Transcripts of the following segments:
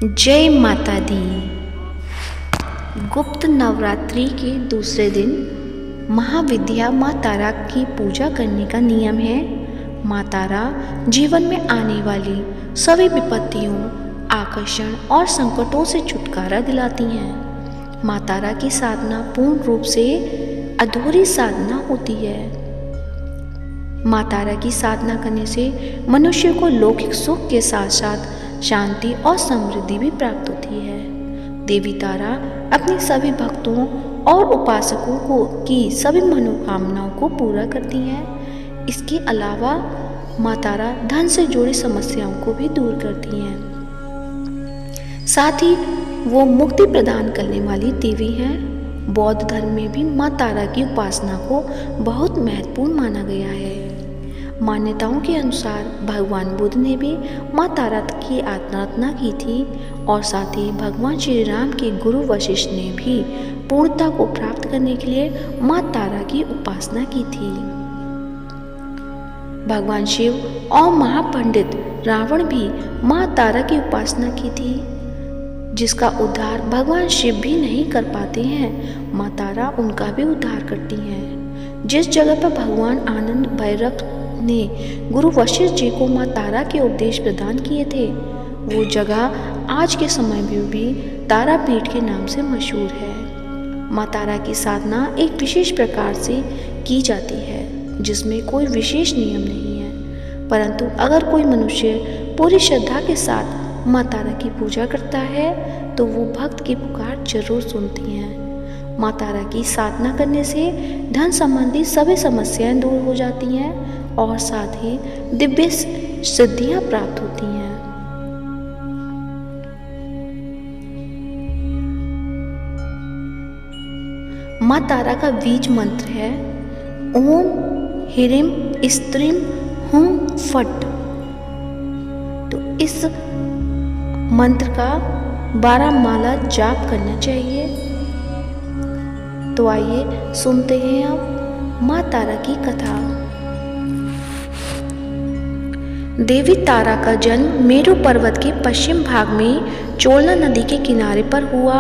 जय माता दी। गुप्त नवरात्रि के दूसरे दिन महाविद्या माँ तारा की पूजा करने का नियम है। माँ तारा जीवन में आने वाली सभी विपत्तियों, आकर्षण और संकटों से छुटकारा दिलाती हैं। माँ तारा की साधना पूर्ण रूप से अधूरी साधना होती है। माँ तारा की साधना करने से मनुष्य को लौकिक सुख के साथ साथ शांति और समृद्धि भी प्राप्त होती है। देवी तारा अपने सभी भक्तों और उपासकों को की सभी मनोकामनाओं को पूरा करती हैं। इसके अलावा माँ तारा धन से जुड़ी समस्याओं को भी दूर करती हैं। साथ ही वो मुक्ति प्रदान करने वाली देवी हैं। बौद्ध धर्म में भी माँ तारा की उपासना को बहुत महत्वपूर्ण माना गया है। मान्यताओं के अनुसार भगवान बुद्ध ने भी माँ तारा की आराधना की थी और साथ ही भगवान श्री राम के गुरु वशिष्ठ ने भी पूर्णता को प्राप्त करने के लिए माँ तारा की उपासना की थी। भगवान शिव और महापंडित रावण भी माँ तारा की उपासना की थी, जिसका उद्धार भगवान शिव भी नहीं कर पाते हैं। माँ तारा उनका भी उद्धार करती हैं। जिस जगह पर भगवान आनंद भैरव ने गुरु वशिष्ठ जी को माँ तारा के उपदेश प्रदान किए थे, वो जगह आज के समय में भी तारापीठ के नाम से मशहूर है। माँ तारा की साधना एक विशेष प्रकार से की जाती है, जिसमें कोई विशेष नियम नहीं है, परंतु अगर कोई मनुष्य पूरी श्रद्धा के साथ माँ तारा की पूजा करता है तो वो भक्त की पुकार जरूर सुनती हैं। माँ तारा की साधना करने से धन संबंधी सभी समस्याएं दूर हो जाती हैं और साथ ही दिव्य सिद्धियां प्राप्त होती हैं। माँ तारा का बीज मंत्र है ओम ह्रीं स्त्रीं हुं फट। तो इस मंत्र का 12 माला जाप करना चाहिए। तो आइए सुनते हैं अब माँ तारा की कथा। देवी तारा का जन्म मेरु पर्वत के पश्चिम भाग में चोलना नदी के किनारे पर हुआ।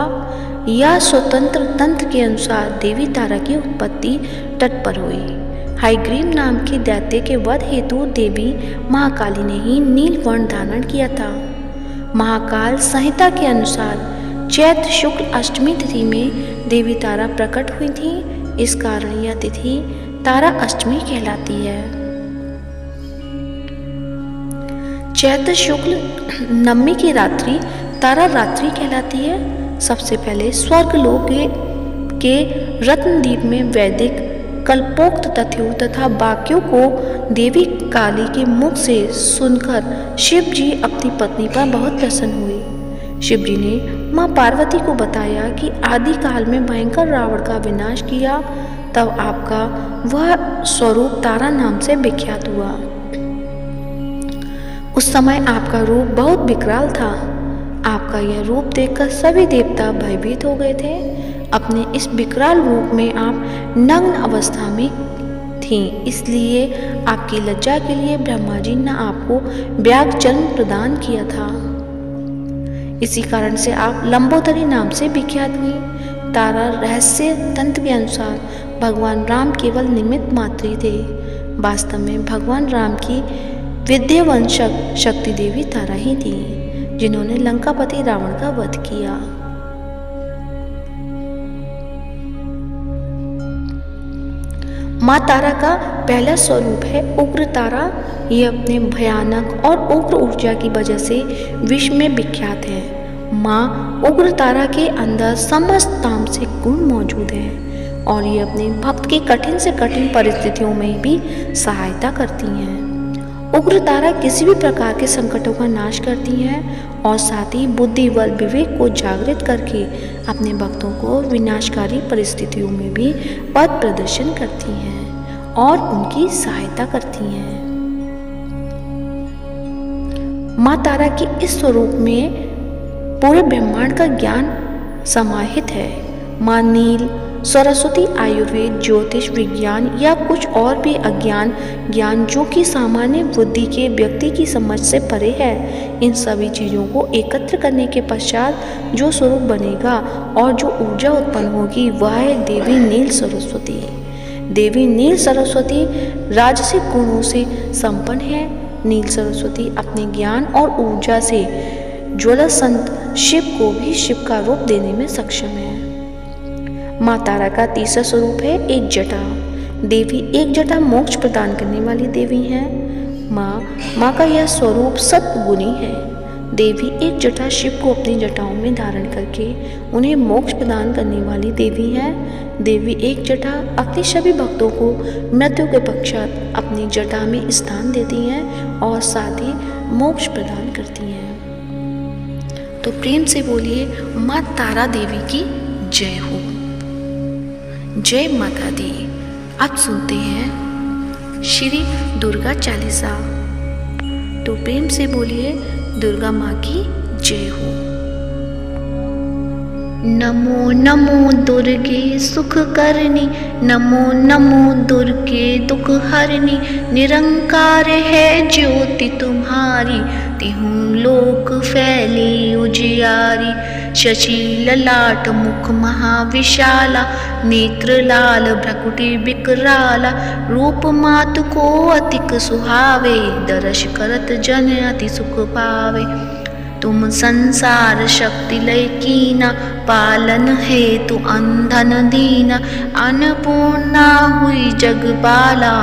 यह स्वतंत्र तंत्र के अनुसार देवी तारा की उत्पत्ति तट पर हुई। हाइग्रीव नाम के दैत्य के वध हेतु देवी महाकाली ने ही नील वर्ण धारण किया था। महाकाल संहिता के अनुसार चैत्र शुक्ल अष्टमी तिथि में देवी तारा प्रकट हुई थी। इस कारण यह तिथि तारा अष्टमी कहलाती है। चैत्र शुक्ल नवमी की रात्रि तारा रात्रि कहलाती है। सबसे पहले स्वर्गलोक के रत्नदीप में वैदिक कल्पोक्त तथ्यों तथा वाक्यों को देवी काली के मुख से सुनकर शिव जी अपनी पत्नी पर बहुत प्रसन्न हुए। शिव जी ने माँ पार्वती को बताया कि आदि काल में भयंकर रावण का विनाश किया, तब आपका वह स्वरूप तारा नाम से विख्यात हुआ। उस समय आपका रूप बहुत विकराल था। आपका यह रूप देखकर सभी देवता भयभीत हो गए थे। अपने इस विकराल रूप में आप नग्न अवस्था में थीं, इसलिए आपकी लज्जा के लिए ब्रह्मा जी ने आपको व्याघ्र जन्म प्रदान किया था। इसी कारण से आप लंबोदरी नाम से विख्यात हुई। तारा रहस्य तंत्र के अनुसार भगवान राम केवल निमित्त मात्र थे। वास्तव में भगवान राम की विद्यावंशक शक्ति देवी तारा ही थी, जिन्होंने लंकापति रावण का वध किया। माँ तारा का पहला स्वरूप है उग्र तारा। ये अपने भयानक और उग्र ऊर्जा की वजह से विश्व में विख्यात है। माँ उग्र तारा के अंदर समस्त तामसिक गुण मौजूद हैं और ये अपने भक्त की कठिन से कठिन परिस्थितियों में भी सहायता करती हैं। उग्र तारा किसी भी प्रकार के संकटों का नाश करती हैं और साथ ही बुद्धि बल विवेक को जागृत करके अपने भक्तों को विनाशकारी परिस्थितियों में भी पथ प्रदर्शन करती हैं और उनकी सहायता करती हैं। माँ तारा के इस स्वरूप में पूरे ब्रह्मांड का ज्ञान समाहित है। माँ नील सरस्वती आयुर्वेद, ज्योतिष विज्ञान या कुछ और भी अज्ञान ज्ञान जो कि सामान्य बुद्धि के व्यक्ति की समझ से परे है, इन सभी चीज़ों को एकत्र करने के पश्चात जो स्वरूप बनेगा और जो ऊर्जा उत्पन्न होगी वह है देवी नील सरस्वती। देवी नील सरस्वती राजसिक गुणों से संपन्न है। नील सरस्वती अपने ज्ञान और ऊर्जा से ज्वलंत शिव को भी शिव का रूप देने में सक्षम है। माँ तारा का तीसरा स्वरूप है एक जटा। देवी एक जटा मोक्ष प्रदान करने वाली देवी है। माँ का यह स्वरूप सत्गुणी है। देवी एक जटा शिव को अपनी जटाओं में धारण करके उन्हें मोक्ष प्रदान करने वाली देवी है। देवी एक जटा अपने सभी भक्तों को मृत्यु के पश्चात अपनी जटा में स्थान देती हैं और साथ ही मोक्ष प्रदान करती हैं। तो प्रेम से बोलिए माँ तारा देवी की जय हो। जय माता दी। अब सुनते हैं श्री दुर्गा चालीसा। तो प्रेम से बोलिए दुर्गा माँ की जय हो। नमो नमो दुर्गे सुख करनी, नमो नमो दुर्गे दुख हरनी। निरंकार है ज्योति तुम्हारी, तिहु लोक फैली उजियारी। शशि ललाट मुख महाविशाला, नेत्र लाल भ्रकुटि विकराला। रूप मातु को अतिक सुहावे, दर्श करत जन अति सुख पावे। तुम संसार शक्ति लय कीना, पालन हेतु अंधन दीना। अन्नपूर्णा हुई जगपाला,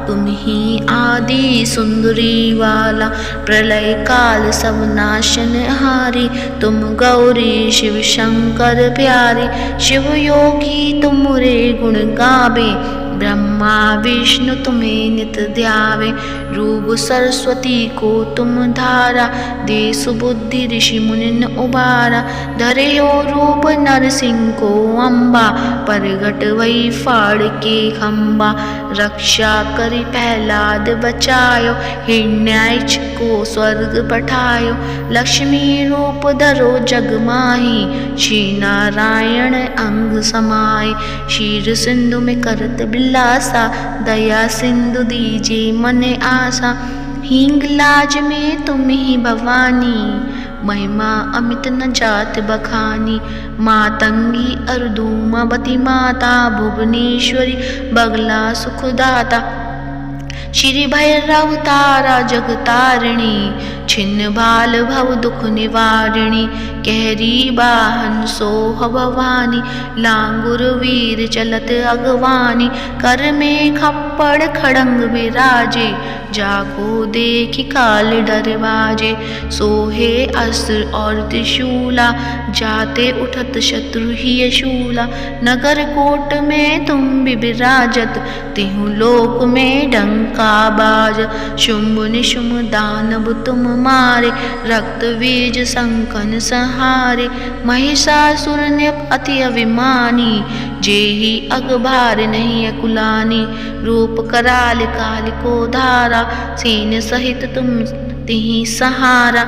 तुम ही आदि सुंदरी वाला। प्रलय काल सब नाशन हारी, तुम गौरी शिव शंकर प्यारी। शिव योगी तुमरे गुण गावे, ब्रह्मा विष्णु तुम्हें नित ध्यावे। रूप सरस्वती को तुम धारा, दे सुबुद्धि ऋषि मुनिन उबारा। धरे हो रूप नरसिंह को अम्बा, प्रगट वही फाड़ के खम्बा। रक्षा करी प्रहलाद बचायो, हिरण्याक्ष को स्वर्ग पठायो। लक्ष्मी रूप धरो जग माही, श्री नारायण अंग समाये। क्षीर सिंधु में करत बिलासा, दया सिंधु दीजे मन आशा। हिंगलाज में तुम ही भवानी, महिमा अमित न जात बखानी। मातंगी अर्धूमावती माता, भुवनेश्वरी बगला सुखदाता। श्री भैरव तारा जगतारिणी, छिन्न बाल भव दुख निवारिणी। कहरी वाहन सोह भवानी, लांगुर वीर चलत अगवानी। कर में खप्पड़ खड़ंग विराजे, जागो देखी काल डर बाजे। सोहे अस्त्र और त्रिशूला, जाते उठत शत्रु ही शूला। नगर कोट में तुम भी विराजत, तिहु लोक में डंका बाज। शुंभ निशुंभ दानव तुम मारे, रक्त बीज संकन संहारे। महिषासुर ने अति अभिमानी, जेहि अगभार नहीं अकुलानी। रूप कराल काल को धारा, सेन सहित तुम तिहि सहारा।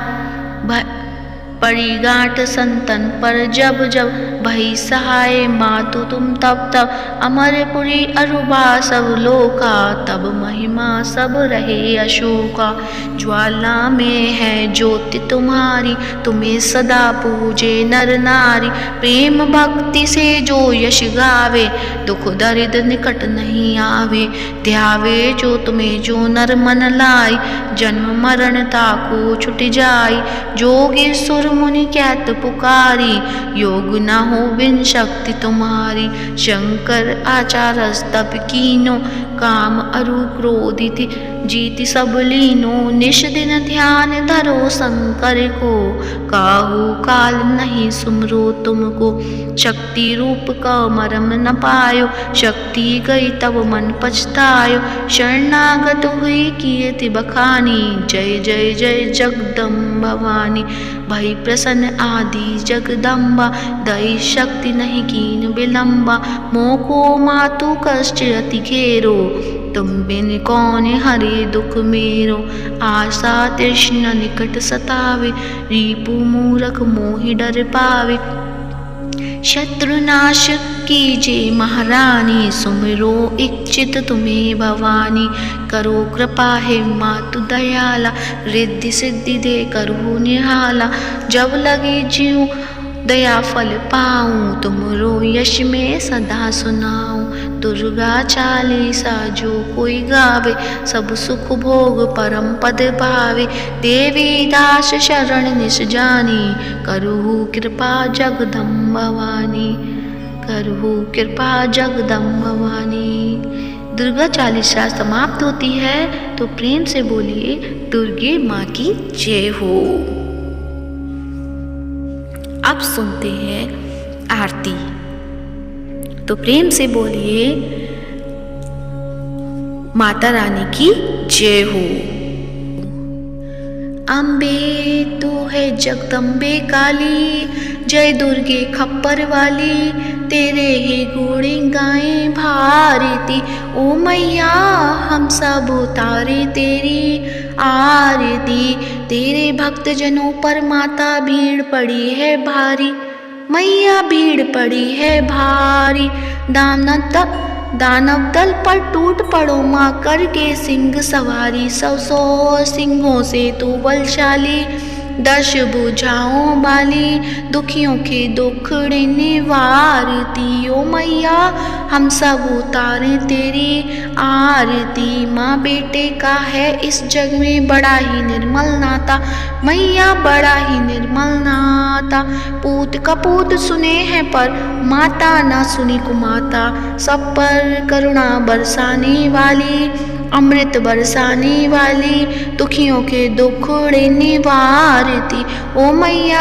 पड़ी गांठ संतन पर जब जब, भई सहाय मातु तुम तब तब। अमरपुरी अरुबा सब लोका, तब महिमा सब रहे अशोका। ज्वाला में है ज्योति तुम्हारी, तुम्हें सदा पूजे नर नारी। प्रेम भक्ति से जो यश गावे, दुख दरिद्र निकट नहीं आवे। ध्यावे जो तुम्हें जो नर मन लाई, जन्म मरण ताको छुट जाई। जोगी सुर मुनि कहत पुकारी, योग न हो बिन शक्ति तुम्हारी। शंकर आचार तप कीनो, काम अरु क्रोधित जीति सब लीनो। निश दिन ध्यान धरो शंकर को, काहू काल नहीं सुमरो तुमको। शक्ति रूप का मरम न पायो, शक्ति गई तब मन पछतायो। शरणागत हुई कीर्ति बखानी, जय जय जय जगदम्ब भवानी। भई प्रसन्न आदि जगदम्बा, दई शक्ति नहीं कीन विलंबा। मोको मातु कष्ट अति घेरो, तुम बिन कौन हरे दुख मेरो। आशा तृष्णा निकट सतावे, रिपु मूरख मोहि डर पावे। शत्रुनाश कीजे महारानी, सुमिरो इच्छित तुम्हें भवानी। करो कृपा है मातु दयाला, रिद्धि सिद्धि दे करो निहाला। जब लगे जीऊँ दया फल पाऊँ, तुमरो यश में सदा सुनाऊँ। दुर्गा चालीसा जो कोई गावे, सब सुख भोग परम पद पावे। देवी दास शरण निस जानी, करहु कृपा जगदम्ब भवानी। करहु कृपा जगदम्ब भवानी। दुर्गा चालीसा समाप्त होती है तो प्रेम से बोलिए दुर्गे माँ की जय हो। अब सुनते हैं आरती, तो प्रेम से बोलिए माता रानी की जय हो। अम्बे तू है जगदम्बे काली, जय दुर्गे खप्पर वाली। तेरे ही गुणी गाए भारती, ओ मैया हम सब उतारे तेरी आरती। तेरे भक्त जनों पर माता भीड़ पड़ी है भारी, मैया भीड़ पड़ी है भारी। दानव दल पर टूट पड़ो माँ, करके सिंह सवारी। सौ सिंहों से तू बलशाली, दश बुझाओ बाली। दुखियों के दुखड़े निवारती, ओ मैया हम सब उतारे तेरी आरती। माँ बेटे का है इस जग में बड़ा ही निर्मल नाता, मैया बड़ा ही निर्मल नाता। पूत कपूत सुने हैं पर माता ना सुनी कुमाता। सब पर करुणा बरसाने वाली, अमृत बरसाने वाली। दुखियों के दुखड़े निवारती, ओ मैया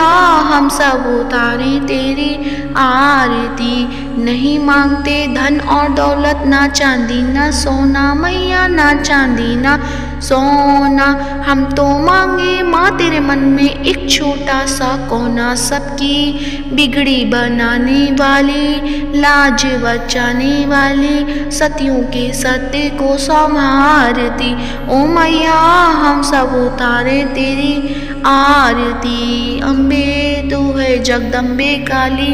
हम सब उतारे तेरी आरती। नहीं मांगते धन और दौलत, ना चांदी ना सोना, मैया ना चांदी ना सोना। हम तो मांगे माँ तेरे मन में एक छोटा सा कोना। सबकी बिगड़ी बनाने वाली, लाज बचाने वाली। सतियों के सत्य को संभारती, ओ मैया हम सब उतारे तेरी आरती। अम्बे तू है जगदम्बे काली,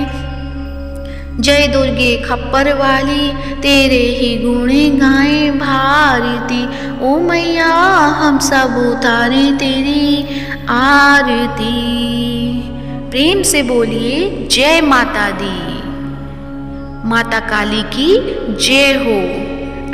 जय दुर्गे खप्पर वाली। तेरे ही गुणे गाए भारती, ओ मैया हम सब उतारे तेरी आरती। प्रेम से बोलिए जय माता दी। माता काली की जय हो।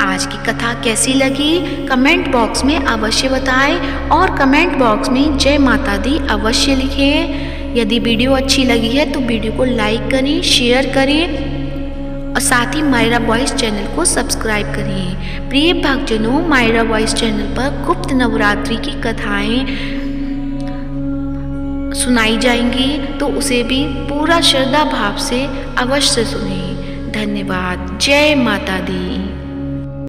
आज की कथा कैसी लगी कमेंट बॉक्स में अवश्य बताएं और कमेंट बॉक्स में जय माता दी अवश्य लिखें। यदि वीडियो अच्छी लगी है तो वीडियो को लाइक करें, शेयर करें और साथ ही मायरा वॉइस चैनल को सब्सक्राइब करें। प्रिय भक्तजनों, मायरा वॉइस चैनल पर गुप्त नवरात्रि की कथाएं सुनाई जाएंगी, तो उसे भी पूरा श्रद्धा भाव से अवश्य सुनें। धन्यवाद। जय माता दी।